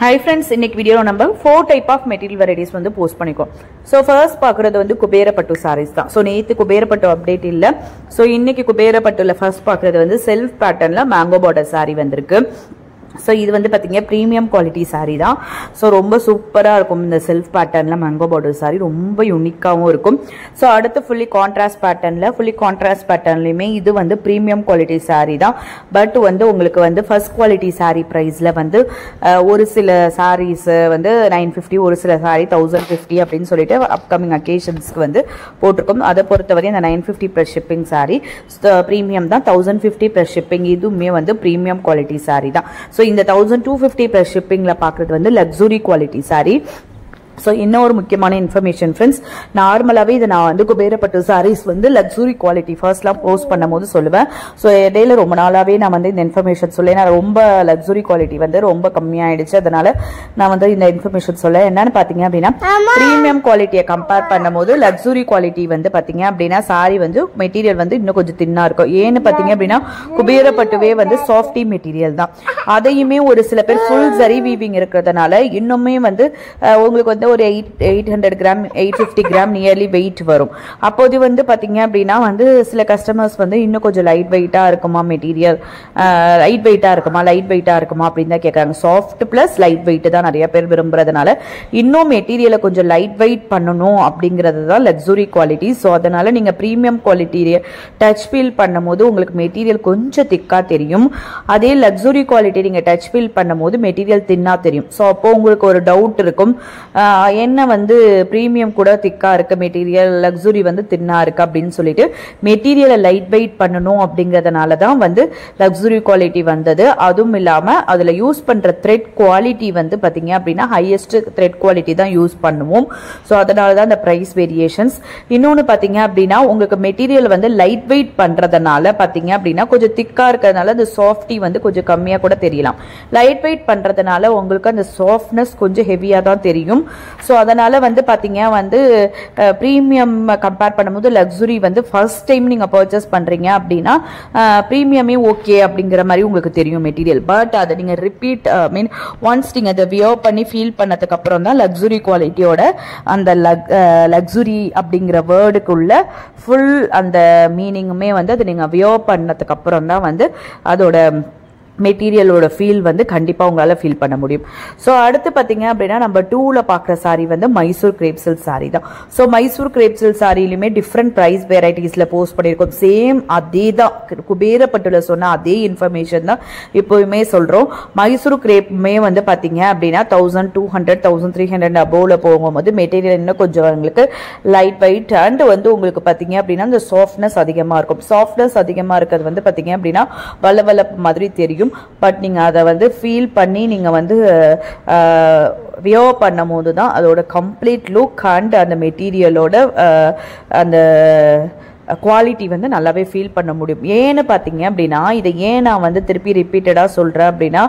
Hi friends, in this video number 4 type of material varieties வந்து post பண்ணிக்கோம். So first பார்க்கிறது வந்து குபேர பட்டு sarees தான். So நேத்து குபேர பட்டு அப்டேட் இல்ல. So இன்னைக்கு குபேர பட்டுல first பார்க்கிறது வந்து self patternல mango border saree வந்திருக்கு. So இது வந்து பாத்தீங்க பிரீமியம் குவாலிட்டி saree தான். So ரொம்ப சூப்பரா இருக்கும் இந்த செல்ஃப் பேட்டர்ன்ல mango border saree ரொம்ப யூனிக்காவும் இருக்கும். So அடுத்து fully contrast patternலயுமே இது வந்து பிரீமியம் குவாலிட்டி saree தான். பட் வந்து உங்களுக்கு வந்து ஃபர்ஸ்ட் குவாலிட்டி saree பிரைஸ்ல வந்து ஒரு சில sarees வந்து 950 ஒரு சில saree 1050 அப்படினு சொல்லிட்டு அப்கமிங் அகேஷன்ஸ்க்கு வந்து போட்டுருக்கும். அதை பொறுத்தவரை அந்த 950 plus shipping saree பிரீமியம் தான் 1050 plus shipping இதுமே வந்து பிரீமியம் குவாலிட்டி saree தான். So இந்த 1250 plus shipping ல பார்க்கிறது வந்து luxury quality saree. So இன்னொரு முக்கியமான இன்ஃபர்மேஷன் ஃப்ரெண்ட்ஸ், நார்மலாவே இதை நான் வந்து குபேரப்பட்டு சாரீஸ் வந்து லக்ஸுரி குவாலிட்டி ஃபர்ஸ்ட்லாம் போஸ்ட் பண்ணும்போது சொல்லுவேன். ஸோ இடையில ரொம்ப நாளாவே நான் வந்து இந்த இன்ஃபர்மேஷன் சொல்ல, ஏன்னா ரொம்ப லக்ஸுரி குவாலிட்டி வந்து ரொம்ப கம்மியாயிடுச்சு, அதனால நான் வந்து இந்த இன்ஃபர்மேஷன் சொல்ல. என்னன்னு பாத்தீங்க அப்படின்னா பிரீமியம் குவாலிட்டியை கம்பேர் பண்ணும்போது லக்ஸுரி குவாலிட்டி வந்து பாத்தீங்க அப்படின்னா சாரி வந்து மெட்டீரியல் வந்து இன்னும் கொஞ்சம் தின்னா இருக்கும். ஏன்னு பாத்தீங்க அப்படின்னா குபேரப்பட்டுவே வந்து சாஃப்டி மெட்டீரியல் தான். அதையுமே ஒரு சில பேர் ஃபுல் ஜரி வீவிங் இருக்கிறதுனால இன்னுமே வந்து உங்களுக்கு வந்து ஒரு 800 கிராம் 850 கிராம் நியர்லி வெயிட் வரும். அப்போது வந்து பாத்தீங்க அப்படின்னா வந்து சில கஸ்டமர்ஸ் வந்து இன்னும் கொஞ்சம் லைட் வெயிட்டா இருக்குமா மெட்டீரியல், லைட் வெயிட்டா இருக்குமா அப்படின்னு தான் கேட்கறாங்க. சாஃப்ட் பிளஸ் லைட் வெயிட் தான் நிறைய பேர் விரும்புறதுனால இன்னும் மெட்டீரியலை கொஞ்சம் லைட் வெயிட் பண்ணணும் அப்படிங்கிறது தான் லக்ஸுரி குவாலிட்டி. ஸோ அதனால நீங்க பிரீமியம் குவாலிட்டி டச் ஃபீல் பண்ணும்போது உங்களுக்கு மெட்டீரியல் கொஞ்சம் திக்கா தெரியும். அதே லக்ஸுரி குவாலிட்டி நீங்க டச் ஃபீல் பண்ணும்போது மெட்டீரியல் தின்னா தெரியும். ஸோ அப்போ உங்களுக்கு ஒரு டவுட் இருக்கும், என்ன வந்து பிரீமியம் கூட திக்கா இருக்கு மெட்டீரியல், லக்ஸுரி வந்து தின்னா இருக்கு அப்படின்னு சொல்லிட்டு மெட்டீரியலை லைட் வெயிட் பண்ணணும் அப்படிங்கறதுனால தான் வந்து லக்ஸுரி குவாலிட்டி வந்தது. அதுவும் இல்லாம அதுல யூஸ் பண்ற த்ரெட் குவாலிட்டி வந்து பாத்தீங்க அப்படின்னா ஹையஸ்ட் த்ரெட் குவாலிட்டி தான் யூஸ் பண்ணுவோம். ஸோ அதனால தான் இந்த பிரைஸ் வேரியேஷன்ஸ். இன்னொன்னு பாத்தீங்க அப்படின்னா உங்களுக்கு மெட்டீரியல் வந்து லைட் வெயிட் பண்றதுனால பாத்தீங்க அப்படின்னா கொஞ்சம் திக்கா இருக்கிறதுனால அந்த சாஃப்டி வந்து கொஞ்சம் கம்மியா கூட தெரியலாம். லைட் வெயிட் பண்றதுனால உங்களுக்கு அந்த சாஃப்ட்னஸ் கொஞ்சம் ஹெவியா தான் தெரியும். ஸோ அதனால வந்து பாத்தீங்க வந்து பிரீமியம் கம்பேர் பண்ணும்போது லக்ஸுரி வந்து ஃபர்ஸ்ட் டைம் நீங்க பர்ச்சேஸ் பண்றீங்க அப்படின்னா பிரீமியமே ஓகே அப்படிங்கிற மாதிரி உங்களுக்கு தெரியும் மெட்டீரியல். பட் அதை நீங்க ரிப்பீட் மீன் ஒன்ஸ் நீங்க அதை வியர் பண்ணி ஃபீல் பண்ணதுக்கு அப்புறம் தான் லக்ஸுரி குவாலிட்டியோட அந்த லக்ஸுரி அப்படிங்கிற வேர்டுக்குள்ள ஃபுல் அந்த மீனிங்குமே வந்து அதை நீங்க வியர் பண்ணதுக்கு அப்புறம் தான் வந்து அதோட மெட்டீரியலோட ஃபீல் வந்து கண்டிப்பா உங்களால ஃபீல் பண்ண முடியும். ஸோ அடுத்து பாத்தீங்க அப்படின்னா நம்ம 2ல பாக்குற சாரி வந்து மைசூர் கிரேப் சில்க் சாரி தான். ஸோ மைசூர் கிரேப் சில்க் சாரிலுமே டிஃப்ரெண்ட் பிரைஸ் வெரைட்டிஸ்ல போஸ்ட் பண்ணியிருக்கோம். சேம் அதே தான் குபேரப்பட்டுல சொன்ன அதே இன்ஃபர்மேஷன் தான் இப்போவுமே சொல்றோம். மைசூர் கிரேப்புமே வந்து பாத்தீங்க அப்படின்னா 1200 1300 அபோவ்ல போகும்போது மெட்டீரியல் இன்னும் கொஞ்சம் உங்களுக்கு லைட் வெயிட் அண்ட் வந்து உங்களுக்கு பாத்தீங்க அப்படின்னா இந்த சாஃப்ட்னஸ் அதிகமா இருக்கும். சாஃப்ட்னஸ் அதிகமா இருக்கிறது வந்து பாத்தீங்க அப்படின்னா வளவளப்பு மாதிரி தெரியும். பட் நீங்க அதை வந்து ஃபீல் பண்ணி நீங்க வந்து வியர் பண்ணும் போது தான் அதோட கம்ப்ளீட் லுக் அண்ட் அந்த மெட்டீரியலோட அந்த குவாலிட்டி வந்து நல்லாவே ஃபீல் பண்ண முடியும். ஏன்னு பார்த்தீங்க அப்படின்னா இதை ஏன் நான் வந்து திருப்பி ரிப்பீட்டடாக சொல்கிறேன் அப்படின்னா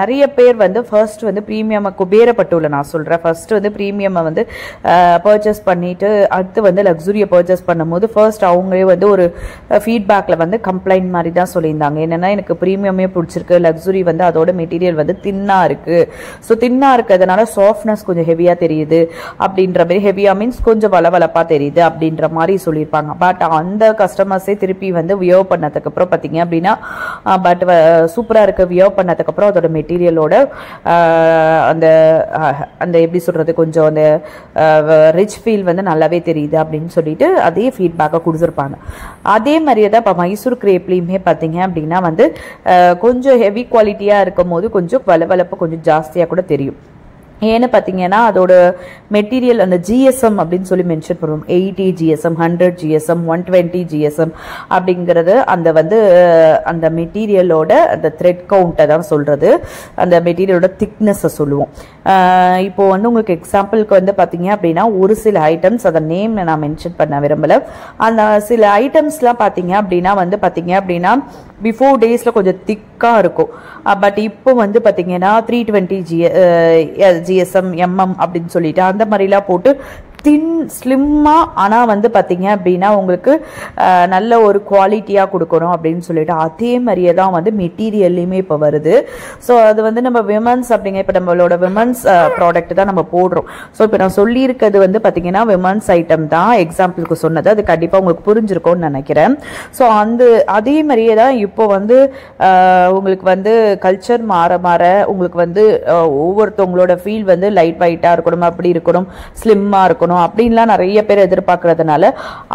நிறைய பேர் வந்து ஃபர்ஸ்ட் வந்து ப்ரீமியம் குபேரப்பட்டுல நான் சொல்கிறேன் ஃபர்ஸ்ட் வந்து ப்ரீமியமை வந்து பர்ச்சேஸ் பண்ணிட்டு அடுத்து வந்து லக்ஸுரியை பர்ச்சேஸ் பண்ணும்போது ஃபர்ஸ்ட் அவங்களே வந்து ஒரு ஃபீட்பேக்கில் வந்து கம்ப்ளைண்ட் மாதிரி தான் சொல்லியிருந்தாங்க. என்னென்னா எனக்கு ப்ரீமியமே பிடிச்சிருக்கு, லக்ஸுரி வந்து அதோட மெட்டீரியல் வந்து தின்னாக இருக்குது. ஸோ தின்னாக இருக்கிறதுனால சாஃப்ட்னஸ் கொஞ்சம் ஹெவியாக தெரியுது அப்படின்ற மாதிரி, ஹெவியாக மீன்ஸ் கொஞ்சம் வளவளப்பாக தெரியுது அப்படின்ற மாதிரி சொல்லியிருப்பாங்க. பட் அந்த கஸ்டமர்ஸே திருப்பி வந்து வியர் பண்ணதுக்கு அப்புறம் பாத்தீங்க அப்படின்னா பட் சூப்பரா இருக்கு, வியர் பண்ணதுக்கு அப்புறம் அதோட மெட்டீரியலோட அந்த அந்த எப்படி சொல்றது கொஞ்சம் அந்த ரிச் ஃபீல் வந்து நல்லாவே தெரியுது அப்படின்னு சொல்லிட்டு அதே ஃபீட்பேக்கை கொடுத்துருப்பாங்க. அதே மாதிரியே தான் இப்போ மைசூர் கிரேப்லையுமே பார்த்தீங்க அப்படின்னா வந்து கொஞ்சம் ஹெவி குவாலிட்டியா இருக்கும் போது கொஞ்சம் வளவளப்பு கொஞ்சம் ஜாஸ்தியா கூட தெரியும். ஏன்னு பார்த்தீங்கன்னா அதோட மெட்டீரியல் அந்த ஜிஎஸ்எம் அப்படின்னு சொல்லி மென்ஷன் பண்ணுவோம். 80 GSM 100 GSM 120 GSM அப்படிங்கிறது அந்த வந்து அந்த மெட்டீரியலோட அந்த த்ரெட் கவுண்ட்டை தான் சொல்றது, அந்த மெட்டீரியலோட திக்னஸை சொல்லுவோம். இப்போ வந்து உங்களுக்கு எக்ஸாம்பிளுக்கு வந்து பார்த்தீங்க அப்படின்னா ஒரு சில ஐட்டம்ஸ் அதை நேம் நான் மென்ஷன் பண்ண விரும்பல. அந்த சில ஐட்டம்ஸ்லாம் பார்த்தீங்க அப்படின்னா வந்து பார்த்தீங்க அப்படின்னா பிஃபோர் டேஸ்ல கொஞ்சம் திக்கா இருக்கும். பட் இப்போ வந்து பார்த்தீங்கன்னா 320 GSM MM அப்படின்னு சொல்லிட்டு அந்த மாதிரிலாம் போட்டு தின் ஸ்லிம்மா ஆனால் வந்து பார்த்தீங்க அப்படின்னா உங்களுக்கு நல்ல ஒரு குவாலிட்டியாக கொடுக்கணும் அப்படின்னு சொல்லிட்டு அதே மாதிரியே தான் வந்து மெட்டீரியல்லையுமே இப்போ வருது. ஸோ அது வந்து நம்ம விமன்ஸ் அப்படிங்க இப்போ நம்மளோட விமன்ஸ் ப்ராடக்ட் தான் நம்ம போடுறோம். ஸோ இப்போ நான் சொல்லியிருக்கிறது வந்து பார்த்தீங்கன்னா விமன்ஸ் ஐட்டம் தான், எக்ஸாம்பிளுக்கு சொன்னது. அது கண்டிப்பாக உங்களுக்கு புரிஞ்சிருக்கும்னு நினைக்கிறேன். ஸோ அதே மாதிரியே தான் இப்போ வந்து உங்களுக்கு வந்து கல்ச்சர் மாற மாற உங்களுக்கு வந்து ஒவ்வொருத்தவங்களோட ஃபீல் வந்து லைட் வெயிட்டாக இருக்கணும், அப்படி இருக்கணும், ஸ்லிம்மாக இருக்கணும் அப்படின்லாம் நிறைய பேர் எதிர்பார்க்கறதுனால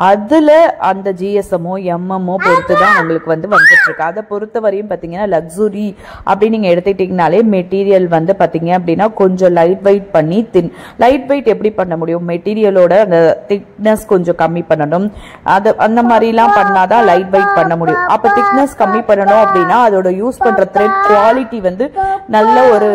அதில் அந்த ஜிஎஸ்எம்மோ எம்எம்ஓ பொறுத்து தான் உங்களுக்கு வந்து வந்துட்டு இருக்கு. அதை பொறுத்த வரையும் பார்த்தீங்கன்னா லக்ஸுரி அப்படின்னு நீங்கள் எடுத்துக்கிட்டிங்கனாலே மெட்டீரியல் வந்து பார்த்தீங்க அப்படின்னா கொஞ்சம் லைட் வெயிட் பண்ணி லைட் வெயிட் எப்படி பண்ண முடியும், மெட்டீரியலோட அந்த திக்னஸ் கொஞ்சம் கம்மி பண்ணணும். அது அந்த மாதிரிலாம் பண்ணாதான் லைட் வெயிட் பண்ண முடியும். அப்போ திக்னஸ் கம்மி பண்ணணும் அப்படின்னா அதோட யூஸ் பண்ணுற த்ரெட் குவாலிட்டி வந்து நல்ல ஒரு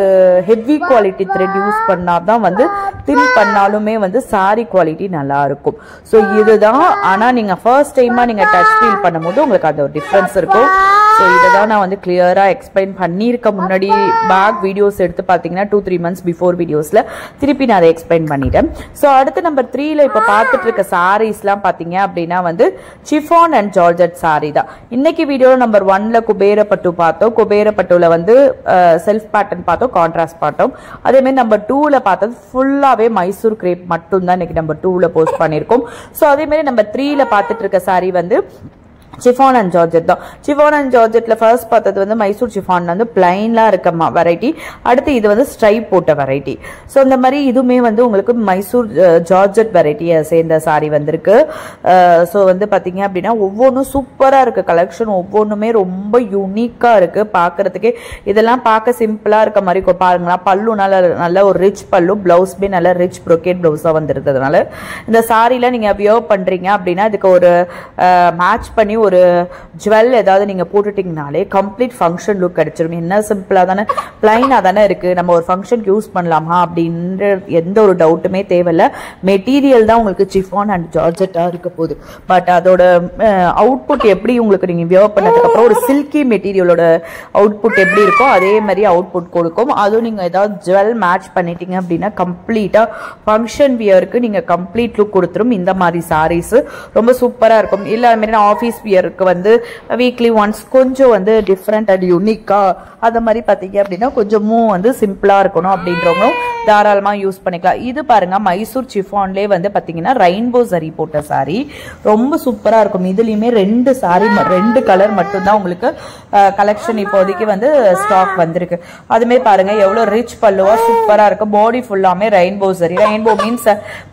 ஹெவி குவாலிட்டி த்ரெட் யூஸ் பண்ணாதான் வந்து தின் பண்ணாலுமே வந்து சாரி குவாலிட்டி நல்லா இருக்கும். ஸோ இதுதான். ஆனால் நீங்கள் ஃபர்ஸ்ட் டைமாக நீங்கள் டச் ஃபீல் பண்ணும்போது உங்களுக்கு அது ஒரு டிஃப்ரென்ஸ் இருக்கும். ஸோ இதை தான் நான் வந்து கிளியராக எக்ஸ்பிளைன் பண்ணியிருக்க. முன்னாடி பேக் வீடியோஸ் எடுத்து பார்த்தீங்கன்னா 2-3 months பிஃபோர் வீடியோஸில் திருப்பி நான் அதை எக்ஸ்பிளைன் பண்ணிட்டேன். ஸோ அடுத்து நம்பர் 3ல இப்போ பார்த்துட்டு இருக்க சாரீஸ்லாம் பார்த்தீங்க அப்படின்னா வந்து சிஃபான் அண்ட் ஜார்ஜெட் சாரீ தான். இன்னைக்கு வீடியோவில் நம்பர் 1ல குபேரப்பட்டு பார்த்தோம். குபேரப்பட்டுல வந்து செல்ஃப் பேட்டர்ன் பார்த்தோம், கான்ட்ராஸ்ட் பார்த்தோம். அதேமாதிரி நம்பர் 2ல பார்த்தது ஃபுல்லாகவே மைசூர் கிரேப் மட்டும்தான் இன்னைக்கு நம்பர் 2ல போஸ்ட் பண்ணியிருக்கோம். ஸோ அதேமாதிரி நம்பர் 3ல பார்த்துட்டு இருக்க சாரீ வந்து சிஃபான் அண்ட் ஜார்ஜெட் தான். சிஃபான் அண்ட் ஜார்ஜெட்ல ஃபர்ஸ்ட் பார்த்தது வந்து மைசூர் சிஃபான் வந்து பிளைன்லாம் இருக்க வெரைட்டி. அடுத்து இது வந்து ஸ்ட்ரைப் போட்ட வெரைட்டி. ஸோ இந்த மாதிரி இதுவுமே வந்து உங்களுக்கு மைசூர் ஜார்ஜெட் வெரைட்டியை சேர்ந்த சாரி வந்திருக்கு. ஸோ வந்து பார்த்தீங்க அப்படின்னா ஒவ்வொன்றும் சூப்பராக இருக்குது. கலெக்ஷன் ஒவ்வொன்றுமே ரொம்ப யூனிக்காக இருக்குது பார்க்குறதுக்கே. இதெல்லாம் பார்க்க சிம்பிளாக இருக்க மாதிரி பாருங்களா. பல்லு நல்ல ஒரு ரிச் பல்லு, பிளவுஸ்மே நல்ல ரிச் ப்ரொக்கேட் பிளவுஸாக வந்துருக்கிறதுனால இந்த சாரியில் நீங்கள் வியர் பண்ணுறீங்க அப்படின்னா இதுக்கு ஒரு மேட்ச் பண்ணி ஒரு ஜுவல் ஏதாவது நீங்க போட்டுட்டீங்கனாலே கம்ப்ளீட் ஃபங்க்ஷன் லுக் கிடைச்சிடும். என்ன சிம்பிளா தானே, பிளைனா தானே இருக்கு, நம்ம ஒரு ஃபங்க்ஷனுக்கு யூஸ் பண்ணலாமா அப்படின்ற எந்த ஒரு டவுட்டுமே தேவையில்லை. மெட்டீரியல் தான் உங்களுக்கு சிஃபான் அண்ட் ஜார்ஜெட்டா இருக்க போகுது. பட் அதோட அவுட்புட் எப்படி உங்களுக்கு நீங்க வியர் பண்ணதுக்கு அப்புறம் ஒரு சில்கி மெட்டீரியலோட அவுட்புட் எப்படி இருக்கோ அதே மாதிரி அவுட்புட் கொடுக்கும். அதுவும் நீங்க ஏதாவது ஜுவல் மேட்ச் பண்ணிட்டீங்க அப்படின்னா கம்ப்ளீட்டா ஃபங்க்ஷன் வியருக்கு நீங்க கம்ப்ளீட் லுக் கொடுத்துரும். இந்த மாதிரி சாரீஸ் ரொம்ப சூப்பரா இருக்கும். இல்ல அது மாதிரி ஆஃபீஸ் வியருக்கு வந்து வீக்லி ஒன்ஸ் கொஞ்சம் வந்து டிஃப்ரெண்ட் அண்ட் யூனிக்கா அந்த மாதிரி பார்த்தீங்க அப்படின்னா கொஞ்சமும் வந்து சிம்பிளா இருக்கணும் அப்படின்றவங்க தாராளமா யூஸ் பண்ணிக்கலாம். இது பாருங்க மைசூர் சிஃபான்லேயே வந்து பார்த்தீங்கன்னா ரெயின்போ சரி போட்ட சாரி ரொம்ப சூப்பரா இருக்கும். இதுலயுமே 2 சாரி 2 கலர் மட்டும்தான் உங்களுக்கு கலெக்ஷன் இப்போதைக்கு வந்து ஸ்டாக் வந்திருக்கு. அதுமே பாருங்க எவ்வளவு ரிச் பல்லுவா சூப்பரா இருக்கு. பாடி ஃபுல்லாமே ரெயின்போ சரி. ரெயின்போ மீன்ஸ்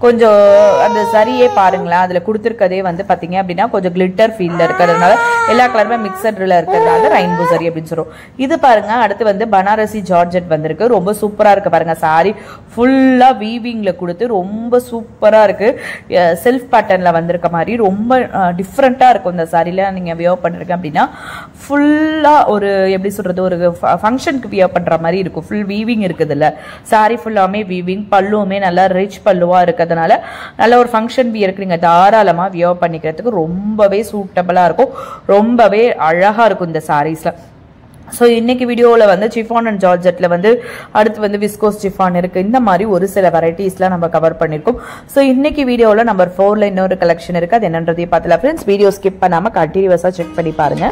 கொஞ்சம் அந்த சரியே பாருங்களேன் அதுல கொடுத்துருக்கதே வந்து பாத்தீங்க அப்படின்னா கொஞ்சம் கிளிட்டர் ஃபீல்ல இருக்கிறதுனால எல்லா கலருமே மிக்சட்ல இருக்கிறதுனால ரெயின்போ சரி அப்படின்னு சொல்றோம். இது பாருங்க அடுத்து வந்து பனாரசி ஜார்ஜெட் வந்திருக்கு. ரொம்ப சூப்பரா இருக்கு பாருங்க. சாரி ஃபுல்லா வீவிங்ல கொடுத்து ரொம்ப சூப்பரா இருக்கு. செல்ஃப் பேட்டர்ன்ல வந்திருக்க மாதிரி ரொம்ப டிஃப்ரெண்டா இருக்கும். இந்த சாரில நீங்க வியர் பண்றீங்க அப்படின்னா ஃபுல்லா ஒரு எப்படி சொல்றது ஒரு ஃபங்க்ஷனுக்கு வியர் பண்ற மாதிரி இருக்கும். ஃபுல் வீவிங் இருக்குது இல்ல, சாரி ஃபுல்லாமே வீவிங், பல்லுவுமே நல்லா ரிச் பல்லுவா இருக்கிறதுனால நல்ல ஒரு ஃபங்க்ஷன் வியருக்கு நீங்க தாராளமா வியர் பண்ணிக்கிறதுக்கு ரொம்பவே சூட்டபிளா இருக்கும். ரொம்பவே அழகா இருக்கும் இந்த சாரீஸ்ல. ஸோ இன்னைக்கு வீடியோவில் வந்து சிஃபான் அண்ட் ஜார்ஜெட்ல வந்து அடுத்து வந்து விஸ்கோஸ் சிஃபான் இருக்கு. இந்த மாதிரி ஒரு சில வெரைட்டிஸ்லாம் நம்ம கவர் பண்ணியிருக்கோம். ஸோ இன்னைக்கு வீடியோவில் நம்பர் 4ல இன்னொரு கலெக்ஷன் இருக்கு. அது என்னன்றதையும் பார்த்துல ஃப்ரெண்ட்ஸ் வீடியோ ஸ்கிப் பண்ணாம கண்டினியூஸா செக் பண்ணி பாருங்க.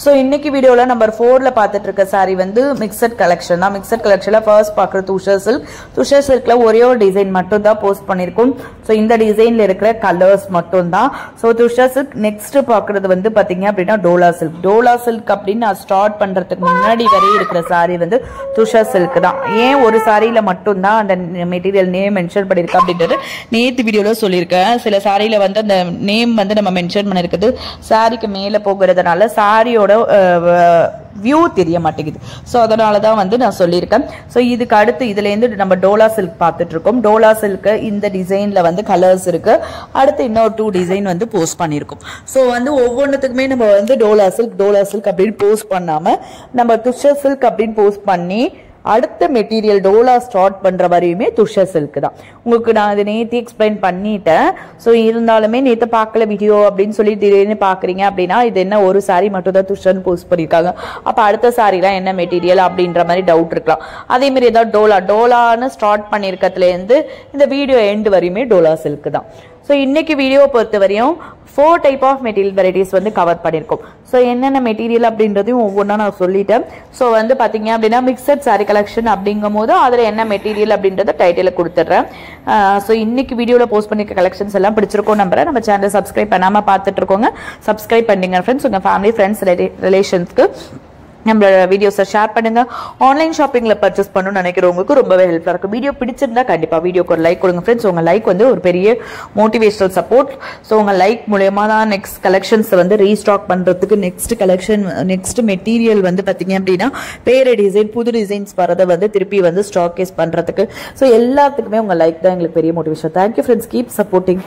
ஸோ இன்னைக்கு வீடியோவில் நம்பர் 4ல பார்த்துட்டு இருக்க சாரி வந்து மிக்சட் கலெக்ஷன் தான். மிக்சட் கலெக்ஷனில் ஃபர்ஸ்ட் பார்க்குற துஷர் சில்க்ல ஒரே ஒரு டிசைன் மட்டும் தான் போஸ்ட் பண்ணியிருக்கோம். ஸோ இந்த டிசைன்ல இருக்கிற கலர்ஸ் மட்டும் தான். ஸோ துஷர் சில்க் நெக்ஸ்ட் பார்க்குறது வந்து பார்த்தீங்க அப்படின்னா டோலா சில்க் அப்படின்னு நான் ஸ்டார்ட் பண்ணுறதுக்கு முன்னாடி வரையும் இருக்கிற சாரி வந்து துஷர் சில்க் தான். ஏன் ஒரு சாரியில் மட்டும்தான் அந்த மெட்டீரியல் நேம் மென்ஷன் பண்ணியிருக்கேன் அப்படின்றது நேற்று வீடியோவில் சொல்லியிருக்கேன். சில சாரியில் வந்து அந்த நேம் வந்து நம்ம மென்ஷன் பண்ணியிருக்கிறது சாரிக்கு மேலே போகிறதுனால சாரியோட வியூ தெரிய மாட்டேங்குது. ஸோ அதனால தான் வந்து நான் சொல்லியிருக்கேன். ஸோ இதுக்கு அடுத்து இதுலேருந்து நம்ம டோலா சில்க் பார்த்துட்டு இருக்கோம். டோலா சில்க்கு இந்த டிசைனில் வந்து கலர்ஸ் இருக்கு. அடுத்து இன்னொரு 2 டிசைன் வந்து போஸ்ட் பண்ணியிருக்கோம். ஸோ வந்து ஒவ்வொன்றுத்துக்குமே நம்ம வந்து டோலா சில்க் அப்படின்னு போஸ்ட் பண்ணாமல் நம்ம துஷர் சில்க் அப்படின்னு போஸ்ட் பண்ணி அடுத்த மெட்டீரியல் டோலா ஸ்டார்ட் பண்ற வரையுமே துஷர் சில்க் தான். உங்களுக்கு நான் அதை நேற்று எக்ஸ்பிளைன் பண்ணிட்டேன். ஸோ இருந்தாலுமே நேற்று பார்க்கல வீடியோ அப்படின்னு சொல்லி திடீர்னு பார்க்குறீங்க அப்படின்னா இது என்ன ஒரு சாரி மட்டும் தான் துஷர்னு போஸ்ட் பண்ணியிருக்காங்க, அப்போ அடுத்த சாரிலாம் என்ன மெட்டீரியல் அப்படின்ற மாதிரி டவுட் இருக்கலாம். அதே மாதிரி ஏதாவது டோலான்னு ஸ்டார்ட் பண்ணியிருக்கிறதுலேருந்து இந்த வீடியோ எண்டு வரையுமே டோலா சில்க் தான். ஸோ இன்னைக்கு வீடியோ பொறுத்த வரையும் 4 டைப் ஆஃப் மெட்டீரியல் வெரைட்டிஸ் வந்து கவர் பண்ணியிருக்கோம். ஸோ என்னென்ன மெட்டீரியல் அப்படின்றதையும் ஒவ்வொன்றா நான் சொல்லிட்டேன். ஸோ வந்து பார்த்தீங்க அப்படின்னா மிக்சட் சாரி கலெக்ஷன் அப்படிங்கும் போது அதில் என்ன மெட்டீரியல் அப்படின்றத டைட்டில் கொடுத்துட்றேன். ஸோ இன்னைக்கு வீடியோவில் போஸ்ட் பண்ணியிருக்க கலெக்ஷன்ஸ் எல்லாம் பிடிச்சிருக்கோம் நம்புறேன். நம்ம சேனலை சப்ஸ்கிரைப் பண்ணாமல் பார்த்துட்டு இருக்கோங்க. சப்ஸ்கிரைப் பண்ணிங்க ஃப்ரெண்ட்ஸ், உங்கள் ஃபேமிலி ஃப்ரெண்ட்ஸ் ரிலேஷன்ஸ்க்கு நம்மளோட வீடியோஸை ஷேர் பண்ணுங்க. ஆன்லைன் ஷாப்பிங்ல பர்ச்சேஸ் பண்ணணும்னு நினைக்கிறவங்களுக்கு ரொம்பவே ஹெல்ப்ஃபுல்லாக இருக்கும். வீடியோ பிடிச்சிருந்தா கண்டிப்பாக வீடியோக்கு ஒரு லைக் கொடுங்க ஃப்ரெண்ட்ஸ். உங்கள் லைக் வந்து ஒரு பெரிய மோட்டிவேஷனல் சப்போர்ட். ஸோ உங்கள் லைக் மூலயமா தான் நெக்ஸ்ட் கலெக்ஷன்ஸை வந்து ரீஸ்டாக் பண்ணுறதுக்கு நெக்ஸ்ட் மெட்டீரியல் வந்து பார்த்தீங்க அப்படின்னா வேறு டிசைன் புது டிசைன்ஸ் வரதை வந்து திருப்பி வந்து ஸ்டாக் கேஸ் பண்ணுறதுக்கு. ஸோ எல்லாத்துக்குமே உங்கள் லைக் தான் எங்களுக்கு பெரிய motivation. Thank you friends, keep supporting.